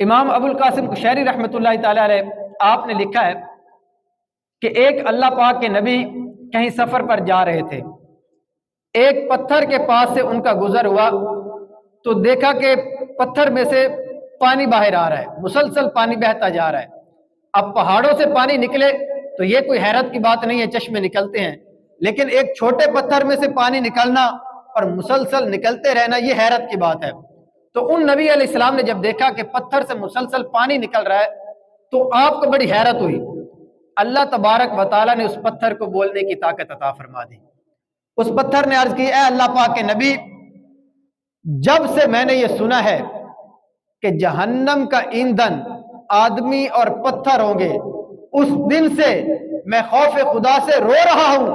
امام ابو القاسم قشیری رحمۃ اللہ تعالی علیہ آپ نے لکھا ہے کہ ایک اللہ پاک کے نبی کہیں سفر پر جا رہے تھے، ایک پتھر کے پاس سے ان کا گزر ہوا تو دیکھا کہ پتھر میں سے پانی باہر آ رہا ہے، مسلسل پانی بہتا جا رہا ہے۔ اب پہاڑوں سے پانی نکلے تو یہ کوئی حیرت کی بات نہیں ہے، چشمے نکلتے ہیں، لیکن ایک چھوٹے پتھر میں سے پانی نکلنا اور مسلسل نکلتے رہنا یہ حیرت کی بات ہے۔ تو ان نبی علیہ السلام نے جب دیکھا کہ پتھر سے مسلسل پانی نکل رہا ہے تو آپ کو بڑی حیرت ہوئی۔ اللہ تبارک و تعالیٰ نے اس پتھر کو بولنے کی طاقت عطا فرما دی۔ اس پتھر نے عرض کی، اے اللہ پاک کے نبی، جب سے میں نے یہ سنا ہے کہ جہنم کا ایندھن آدمی اور پتھر ہوں گے، اس دن سے میں خوف خدا سے رو رہا ہوں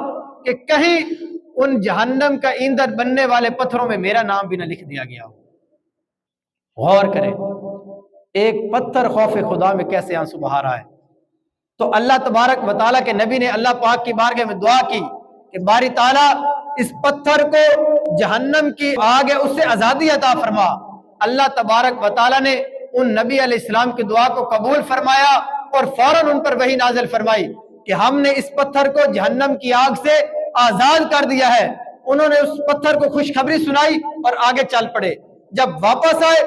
کہ کہیں ان جہنم کا ایندھن بننے والے پتھروں میں میرا نام بھی نہ لکھ دیا گیا ہو۔ غور کریں، ایک پتھر خوف خدا میں کیسے آنسو بہا رہا ہے۔ تو اللہ تبارک و تعالیٰ کے نبی نے اللہ پاک کی بارگاہ میں دعا کی کہ باری تعالیٰ اس پتھر کو جہنم کی آگ ہے اس سے آزادی عطا فرما۔ اللہ تبارک و تعالیٰ نے ان نبی علیہ السلام کی دعا کو قبول فرمایا اور فوراً ان پر وحی نازل فرمائی کہ ہم نے اس پتھر کو جہنم کی آگ سے آزاد کر دیا ہے۔ انہوں نے اس پتھر کو خوشخبری سنائی اور آگے چل پڑے۔ جب واپس آئے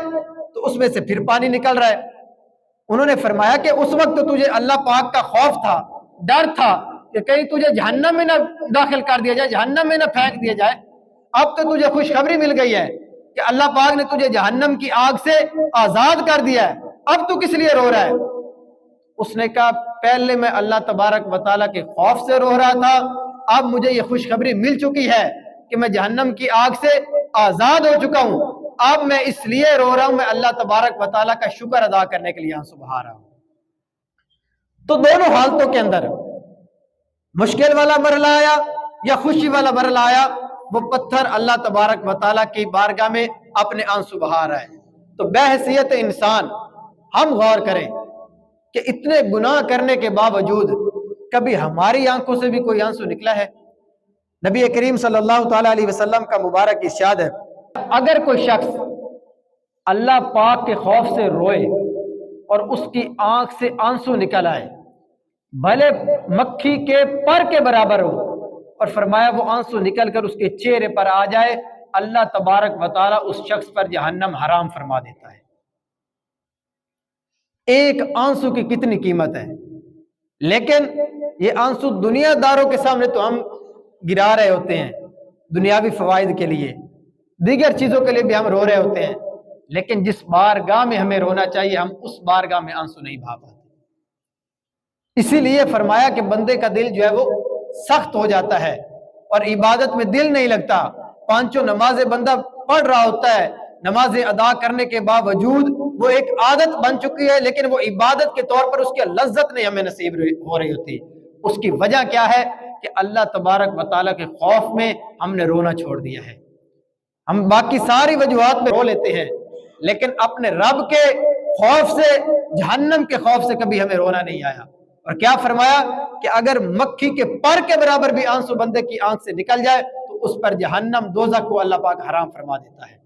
تو اس میں سے پھر پانی نکل رہا ہے۔ انہوں نے فرمایا کہ اس وقت تو تجھے اللہ پاک کا خوف تھا، ڈر تھا کہ کہیں تجھے جہنم میں نہ داخل کر دیا جائے، جہنم میں نہ پھینک دیا جائے۔ اب تو تجھے خوشخبری مل گئی ہے کہ اللہ پاک نے تجھے جہنم کی آگ سے آزاد کر دیا ہے، اب تو کس لیے رو رہا ہے؟ اس نے کہا پہلے میں اللہ تبارک و تعالیٰ کے خوف سے رو رہا تھا، اب مجھے یہ خوشخبری مل چکی ہے کہ میں جہنم کی آگ سے آزاد ہو چکا ہوں، اب میں اس لیے رو رہا ہوں، میں اللہ تبارک و تعالیٰ کا شکر ادا کرنے کے لیے آنسو بہا رہا ہوں۔ تو دونوں حالتوں کے اندر مشکل والا مرحلہ آیا یا خوشی والا مرحلہ آیا، وہ پتھر اللہ تبارک و تعالیٰ کی بارگاہ میں اپنے آنسو بہا رہا ہے۔ تو بحیثیت انسان ہم غور کریں کہ اتنے گناہ کرنے کے باوجود کبھی ہماری آنکھوں سے بھی کوئی آنسو نکلا ہے؟ نبی کریم صلی اللہ تعالیٰ علیہ وسلم کا مبارک ارشاد ہے، اگر کوئی شخص اللہ پاک کے خوف سے روئے اور اس کی آنکھ سے آنسو نکل آئے، بھلے مکھی کے پر کے برابر ہو، اور فرمایا وہ آنسو نکل کر اس کے چہرے پر آ جائے، اللہ تبارک و تعالیٰ اس شخص پر جہنم حرام فرما دیتا ہے۔ ایک آنسو کی کتنی قیمت ہے، لیکن یہ آنسو دنیا داروں کے سامنے تو ہم گرا رہے ہوتے ہیں، دنیاوی فوائد کے لیے، دیگر چیزوں کے لیے بھی ہم رو رہے ہوتے ہیں، لیکن جس بارگاہ میں ہمیں رونا چاہیے ہم اس بارگاہ میں آنسو نہیں بہا پاتے۔ اسی لیے فرمایا کہ بندے کا دل جو ہے وہ سخت ہو جاتا ہے اور عبادت میں دل نہیں لگتا۔ پانچوں نمازیں بندہ پڑھ رہا ہوتا ہے، نمازیں ادا کرنے کے باوجود وہ ایک عادت بن چکی ہے، لیکن وہ عبادت کے طور پر اس کی لذت نہیں ہمیں نصیب ہو رہی ہوتی۔ اس کی وجہ کیا ہے کہ اللہ تبارک و تعالیٰ کے خوف میں ہم نے رونا چھوڑ دیا ہے۔ ہم باقی ساری وجوہات میں رو لیتے ہیں، لیکن اپنے رب کے خوف سے، جہنم کے خوف سے کبھی ہمیں رونا نہیں آیا۔ اور کیا فرمایا کہ اگر مکھی کے پر کے برابر بھی آنسو بندے کی آنکھ سے نکل جائے تو اس پر جہنم دوزخ کو اللہ پاک حرام فرما دیتا ہے۔